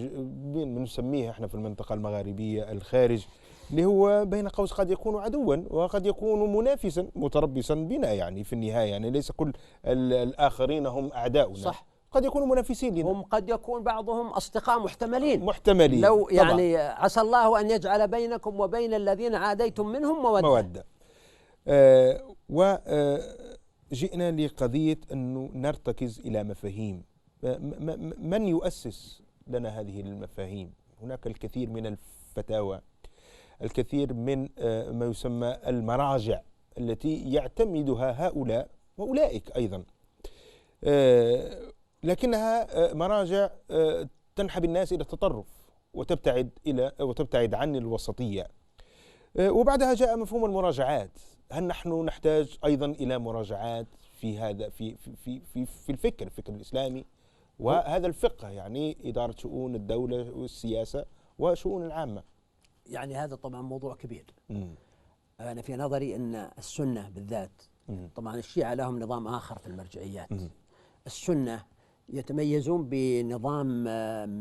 بنسميه احنا في المنطقة المغاربية الخارج، اللي هو بين قوس قد يكون عدوا وقد يكون منافسا متربصا بنا. يعني في النهاية يعني ليس كل الآخرين هم أعداؤنا، صح، قد يكونوا منافسين لنا، هم قد يكون بعضهم أصدقاء محتملين لو يعني عسى الله أن يجعل بينكم وبين الذين عاديتم منهم مودة. وجئنا لقضية أنه نرتكز إلى مفاهيم. من يؤسس لنا هذه المفاهيم؟ هناك الكثير من الفتاوى، الكثير من ما يسمى المراجع التي يعتمدها هؤلاء وأولئك أيضا، لكنها مراجع تنحب الناس إلى التطرف وتبتعد عن الوسطية. وبعدها جاء مفهوم المراجعات. هل نحن نحتاج أيضا إلى مراجعات في هذا في الفكر الإسلامي، وهذا الفقه يعني إدارة شؤون الدولة والسياسة وشؤون العامة. يعني هذا طبعا موضوع كبير. أنا في نظري أن السنة بالذات، طبعا الشيعة لهم نظام آخر في المرجعيات. السنة يتميزون بنظام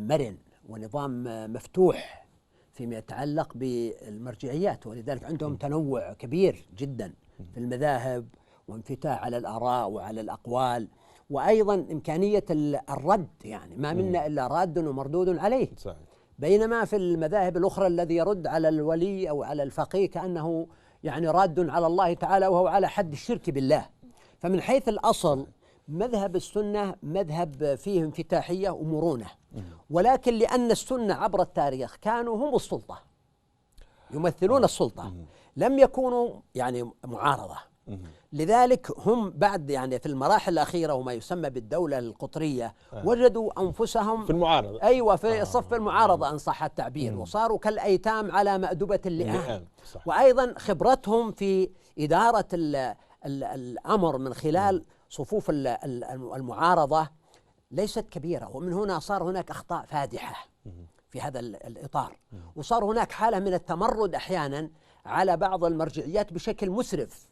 مرن ونظام مفتوح فيما يتعلق بالمرجعيات، ولذلك عندهم تنوع كبير جدا في المذاهب وانفتاح على الآراء وعلى الأقوال، وأيضا إمكانية الرد، يعني ما منا إلا راد ومردود عليه. صحيح. بينما في المذاهب الأخرى الذي يرد على الولي أو على الفقيه كأنه يعني راد على الله تعالى، وهو على حد الشرك بالله. فمن حيث الأصل مذهب السنة مذهب فيه انفتاحية ومرونة، ولكن لأن السنة عبر التاريخ كانوا هم السلطة، يمثلون السلطة، لم يكونوا يعني معارضة. لذلك هم بعد يعني في المراحل الأخيرة وما يسمى بالدولة القطرية وجدوا أنفسهم في المعارضة. أيوة، في صف المعارضة إن صح التعبير، وصاروا كالأيتام على مأدبة اللئام. وأيضا خبرتهم في إدارة الأمر من خلال صفوف المعارضة ليست كبيرة، ومن هنا صار هناك أخطاء فادحة في هذا الإطار، وصار هناك حالة من التمرد أحيانا على بعض المرجعيات بشكل مسرف،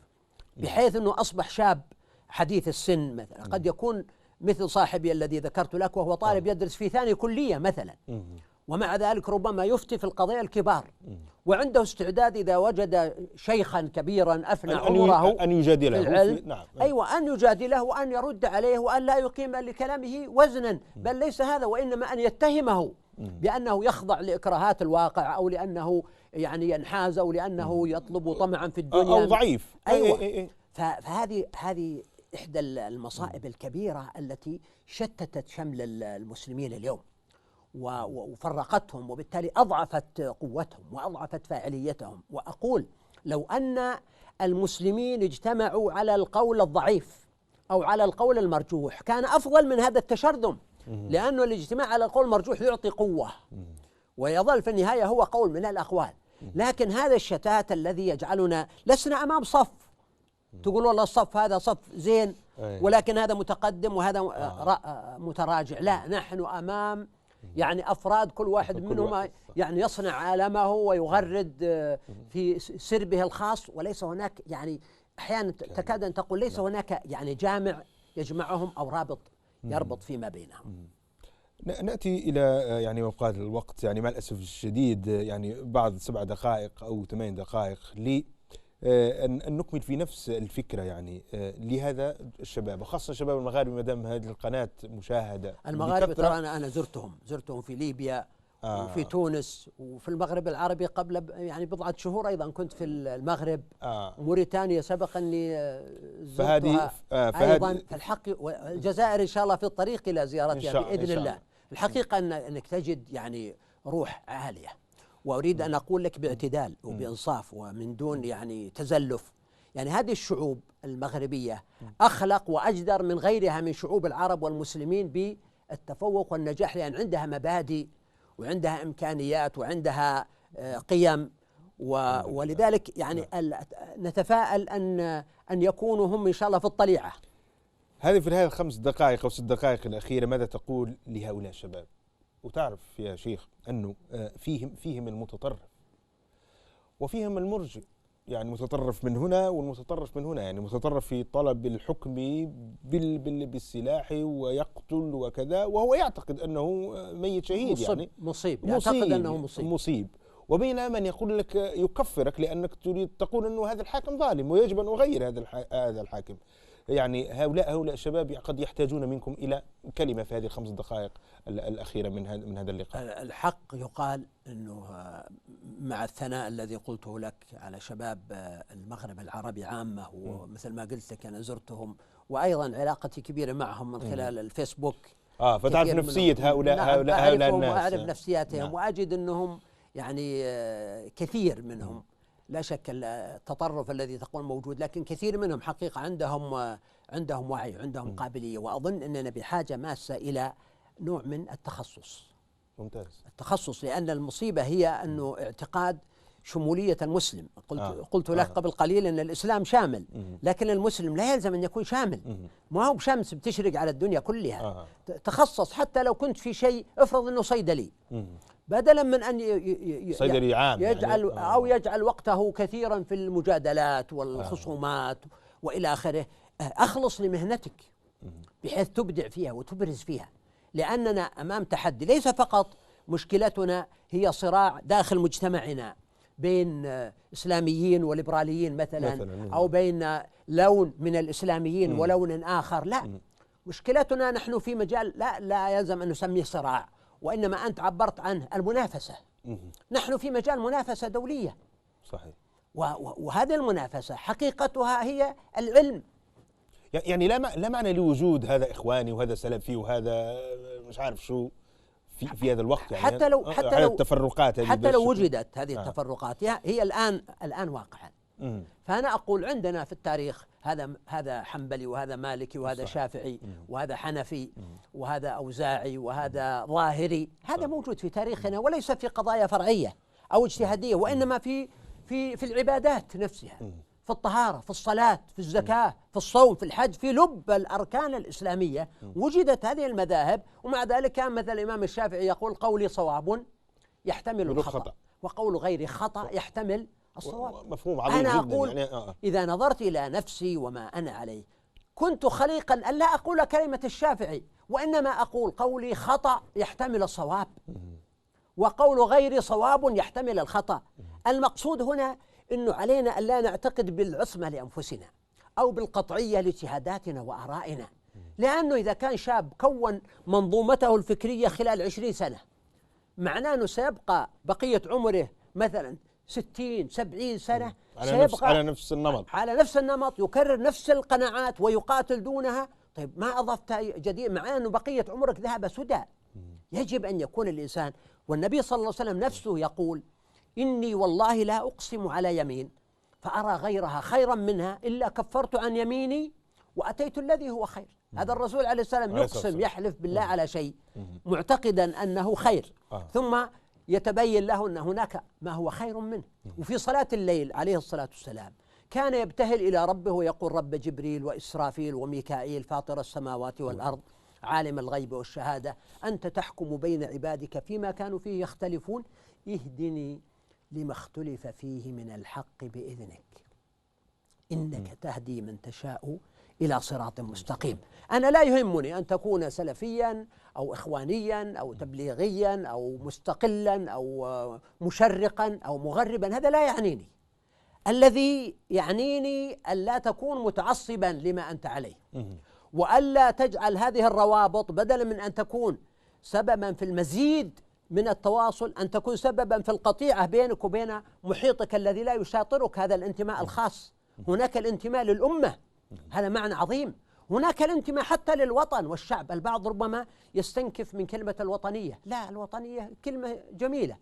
بحيث أنه أصبح شاب حديث السن مثلا، قد يكون مثل صاحبي الذي ذكرت لك وهو طالب يدرس في ثاني كلية مثلا، ومع ذلك ربما يفتي في القضايا الكبار، وعنده استعداد إذا وجد شيخا كبيرا أفنى عمره أن يجادله في العلم. نعم. أيوة، أن يجادله وأن يرد عليه وأن لا يقيم لكلامه وزنا، بل ليس هذا، وإنما أن يتهمه بأنه يخضع لإكراهات الواقع، أو لأنه يعني ينحاز، أو لأنه يطلب طمعا في الدنيا، أو ضعيف. أيوة. فهذه إحدى المصائب الكبيرة التي شتتت شمل المسلمين اليوم وفرقتهم، وبالتالي أضعفت قوتهم وأضعفت فاعليتهم. وأقول لو أن المسلمين اجتمعوا على القول الضعيف أو على القول المرجوح كان أفضل من هذا التشرذم، لأنه الاجتماع على القول المرجوح يعطي قوة ويظل في النهاية هو قول من الأقوال. لكن هذا الشتات الذي يجعلنا لسنا أمام صف تقول والله الصف هذا صف زين ولكن هذا متقدم وهذا متراجع، لا، نحن أمام يعني أفراد كل واحد منهم يعني يصنع عالمه ويغرد في سربه الخاص، وليس هناك يعني أحيانا تكاد أن تقول ليس هناك يعني جامع يجمعهم أو رابط يربط فيما بينهم. نأتي إلى يعني موقات الوقت، يعني مع الأسف الشديد يعني بعد 7 دقائق أو 8 دقائق أن نكمل في نفس الفكرة يعني لهذا الشباب، وخاصة الشباب المغاربي، ما دام هذه القناة مشاهدة. المغاربة ترى أنا زرتهم في ليبيا وفي تونس وفي المغرب العربي قبل يعني بضعة شهور، أيضا كنت في المغرب. موريتانيا سبق أني زرتها أيضا في الحق، والجزائر إن شاء الله في الطريق إلى زيارتها بإذن الله. الحقيقة أنك تجد يعني روح عالية، وأريد أن أقول لك باعتدال وبإنصاف ومن دون يعني تزلف، يعني هذه الشعوب المغربية أخلق وأجدر من غيرها من شعوب العرب والمسلمين بالتفوق والنجاح، لأن عندها مبادئ وعندها إمكانيات وعندها قيم، ولذلك يعني نتفائل أن يكونوا هم إن شاء الله في الطليعة. هذه في هذه 5 دقائق أو 6 دقائق الأخيرة ماذا تقول لهؤلاء الشباب؟ وتعرف يا شيخ أنه فيهم المتطرف وفيهم المرجئ، يعني متطرف من هنا والمتطرف من هنا، يعني متطرف في طلب الحكم بالسلاح ويقتل وكذا، وهو يعتقد أنه ميت شهيد، يعني يعتقد أنه مصيب. وبين من يقول لك يكفرك لأنك تريد تقول أنه هذا الحاكم ظالم ويجب أن أغير هذا الحاكم. يعني هؤلاء الشباب قد يحتاجون منكم إلى كلمة في هذه 5 دقائق الأخيرة من هذا اللقاء. الحق يقال أنه مع الثناء الذي قلته لك على شباب المغرب العربي عامة، ومثل ما قلت لك أنا زرتهم وأيضا علاقتي كبيرة معهم من خلال الفيسبوك. فتعرف نفسية هؤلاء الناس. وأعرف نفسياتهم وأجد أنهم يعني كثير منهم لا شك التطرف الذي تقول موجود، لكن كثير منهم حقيقة عندهم وعي، عندهم قابلية، وأظن أننا بحاجة ماسة إلى نوع من التخصص. ممتاز. التخصص، لأن المصيبة هي أنه اعتقاد شمولية المسلم. قلت لك قبل قليل أن الإسلام شامل، لكن المسلم لا يلزم أن يكون شامل. ما هو بشمس بتشرق على الدنيا كلها. تخصص، حتى لو كنت في شيء، افرض أنه صيدلي، بدلا من أن صيدلي عام يجعل يعني أو يجعل وقته كثيرا في المجادلات والخصومات وإلى آخره، أخلص لمهنتك بحيث تبدع فيها وتبرز فيها، لأننا أمام تحدي. ليس فقط مشكلتنا هي صراع داخل مجتمعنا بين إسلاميين وليبراليين مثلا، أو بين لون من الإسلاميين ولون آخر، لا، مشكلتنا نحن في مجال لا يلزم أن نسميه صراع، وإنما أنت عبرت عنه المنافسة. نحن في مجال منافسة دولية، صحيح، وهذه المنافسة حقيقتها هي العلم. يعني لا معنى لوجود هذا إخواني وهذا سلفي وهذا مش عارف شو في هذا الوقت، يعني حتى لو التفرقات هذه، حتى لو وجدت هذه التفرقات هي الآن واقعا. فأنا أقول عندنا في التاريخ هذا حنبلي وهذا مالكي وهذا شافعي وهذا حنفي وهذا أوزاعي وهذا ظاهري، هذا موجود في تاريخنا، وليس في قضايا فرعية أو اجتهادية، وإنما في العبادات نفسها، في الطهارة، في الصلاة، في الزكاة، في الصوم، في الحج، في لب الأركان الإسلامية وجدت هذه المذاهب. ومع ذلك كان مثل الإمام الشافعي يقول: قولي صواب يحتمل الخطأ، وقول غيري خطأ يحتمل الصواب. مفهوم عظيم أنا جدا. أقول يعني إذا نظرت إلى نفسي وما أنا عليه، كنت خليقا أن لا أقول كلمة الشافعي، وإنما أقول قولي خطأ يحتمل الصواب، وقول غيري صواب يحتمل الخطأ. المقصود هنا أنه علينا أن لا نعتقد بالعصمة لأنفسنا أو بالقطعية لاجتهاداتنا وآرائنا، لأنه إذا كان شاب كون منظومته الفكرية خلال 20 سنة، معناه أنه سيبقى بقية عمره مثلا 60-70 سنة على نفس النمط، يكرر نفس القناعات ويقاتل دونها. طيب ما أضفت جديد؟ مع أنه بقية عمرك ذهب سدى. يجب أن يكون الإنسان، والنبي صلى الله عليه وسلم نفسه يقول: إني والله لا أقسم على يمين فأرى غيرها خيرا منها إلا كفرت عن يميني وأتيت الذي هو خير. هذا الرسول عليه السلام يقسم، يحلف بالله على شيء معتقدا أنه خير، ثم يتبين له أن هناك ما هو خير منه. وفي صلاة الليل عليه الصلاة والسلام كان يبتهل إلى ربه ويقول: رب جبريل وإسرافيل وميكائيل فاطر السماوات والأرض عالم الغيب والشهادة أنت تحكم بين عبادك فيما كانوا فيه يختلفون اهدني لما اختلف فيه من الحق بإذنك إنك تهدي من تشاء إلى صراط مستقيم. أنا لا يهمني أن تكون سلفيا أو إخوانيا أو تبليغيا أو مستقلا أو مشرقا أو مغربا، هذا لا يعنيني. الذي يعنيني ألا تكون متعصبا لما أنت عليه، وألا تجعل هذه الروابط بدلا من أن تكون سببا في المزيد من التواصل أن تكون سببا في القطيعة بينك وبين محيطك الذي لا يشاطرك هذا الانتماء الخاص. هناك الانتماء للأمة، هذا معنى عظيم. هناك الانتماء حتى للوطن والشعب. البعض ربما يستنكف من كلمة الوطنية، لا، الوطنية كلمة جميلة،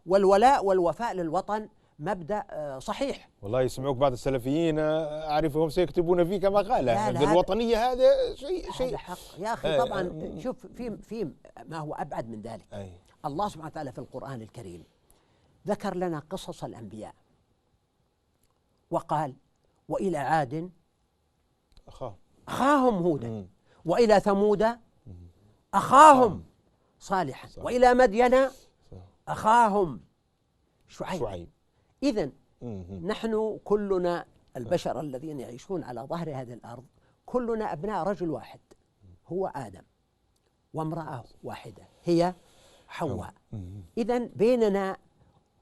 والولاء والوفاء للوطن مبدأ صحيح. والله يسمعوك بعض السلفيين أعرفهم سيكتبون فيك مقالة. الوطنية هذا شيء حق يا أخي. طبعا شوف، في ما هو أبعد من ذلك. الله سبحانه وتعالى في القرآن الكريم ذكر لنا قصص الأنبياء وقال: وإلى عاد أخاهم هودا، وإلى ثمود أخاهم صالحا، وإلى مدين أخاهم شعيب. إذن نحن كلنا البشر الذين يعيشون على ظهر هذه الأرض كلنا أبناء رجل واحد هو آدم، وامرأة واحدة هي حواء. إذن بيننا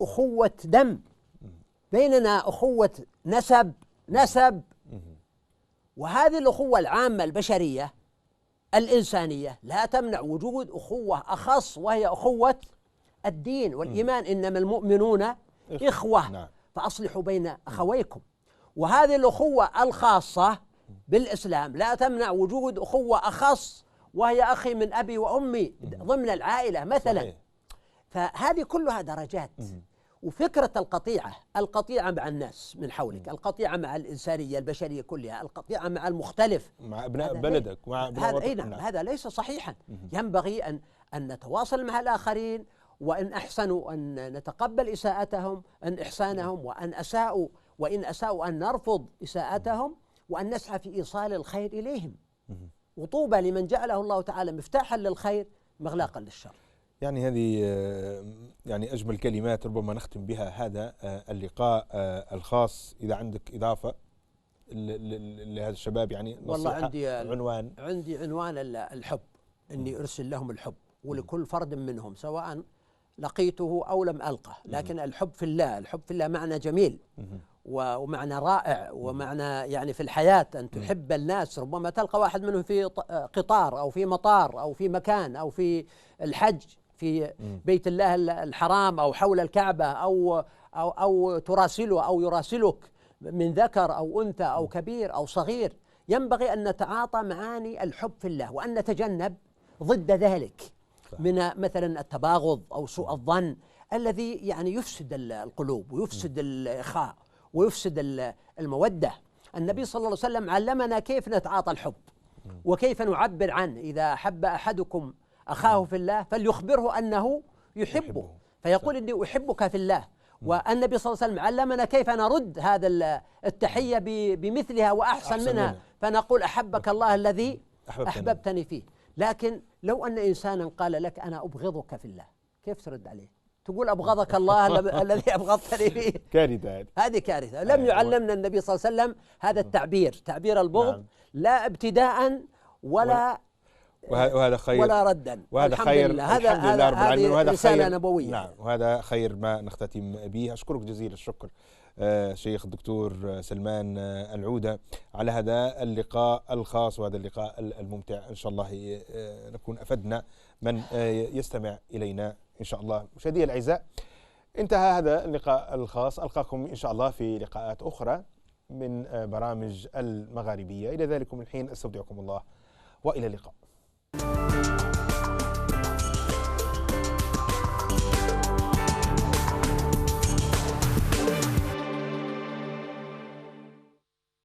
أخوة دم، بيننا أخوة نسب، وهذه الأخوة العامة البشرية الإنسانية لا تمنع وجود أخوة أخص، وهي أخوة الدين والإيمان. إنما المؤمنون إخوة فأصلحوا بين أخويكم. وهذه الأخوة الخاصة بالإسلام لا تمنع وجود أخوة أخص، وهي أخي من أبي وأمي ضمن العائلة مثلا. فهذه كلها درجات. وفكرة القطيعة مع الناس من حولك، القطيعة مع الإنسانية البشرية كلها، القطيعة مع المختلف، مع أبناء بلدك، مع أبناء هذا ليس صحيحا. ينبغي أن نتواصل مع الآخرين وإن أحسنوا أن نتقبل إساءتهم، أن إحسانهم، وإن أساءوا أن نرفض إساءتهم، وأن نسعى في إيصال الخير إليهم. وطوبى لمن جعله الله تعالى مفتاحا للخير مغلاقا للشر. يعني هذه يعني أجمل كلمات ربما نختم بها هذا اللقاء الخاص. إذا عندك إضافة لهذا الشباب، يعني والله عندي عنوان الحب، إني أرسل لهم الحب، ولكل فرد منهم سواء لقيته أو لم ألقه، لكن الحب في الله، الحب في الله معنى جميل ومعنى رائع، ومعنى يعني في الحياة أن تحب الناس. ربما تلقى واحد منهم في قطار أو في مطار أو في مكان أو في الحج في بيت الله الحرام أو حول الكعبة أو تراسله أو يراسلك من ذكر أو أنثى أو كبير أو صغير. ينبغي أن نتعاطى معاني الحب في الله، وأن نتجنب ضد ذلك من مثلا التباغض أو سوء الظن الذي يعني يفسد القلوب ويفسد الإخاء ويفسد المودة. النبي صلى الله عليه وسلم علمنا كيف نتعاطى الحب وكيف نعبر عنه. إذا أحب أحدكم أخاه في الله فليخبره أنه يحبه، فيقول إني أحبك في الله. والنبي صلى الله عليه وسلم علمنا كيف نرد هذا التحية بمثلها وأحسن منها، فنقول أحبك الله الذي أحببتني فيه. لكن لو أن إنسانا قال لك أنا أبغضك في الله، كيف ترد عليه؟ تقول أبغضك الله الذي أبغضتني فيه؟ كارثة، هذه كارثة. لم يعلمنا النبي صلى الله عليه وسلم هذا التعبير، تعبير البغض، لا ابتداء وهذا خير ولا ردا، وهذا خير. هذا رب العالمين، وهذا رسالة نبوية. نعم، وهذا خير ما نختتم به. أشكرك جزيل الشكر شيخ الدكتور سلمان العودة على هذا اللقاء الخاص وهذا اللقاء الممتع. إن شاء الله نكون أفدنا من يستمع إلينا إن شاء الله. مشاهدي الأعزاء، انتهى هذا اللقاء الخاص. ألقاكم إن شاء الله في لقاءات أخرى من برامج المغاربية. إلى ذلكم الحين أستودعكم الله وإلى اللقاء.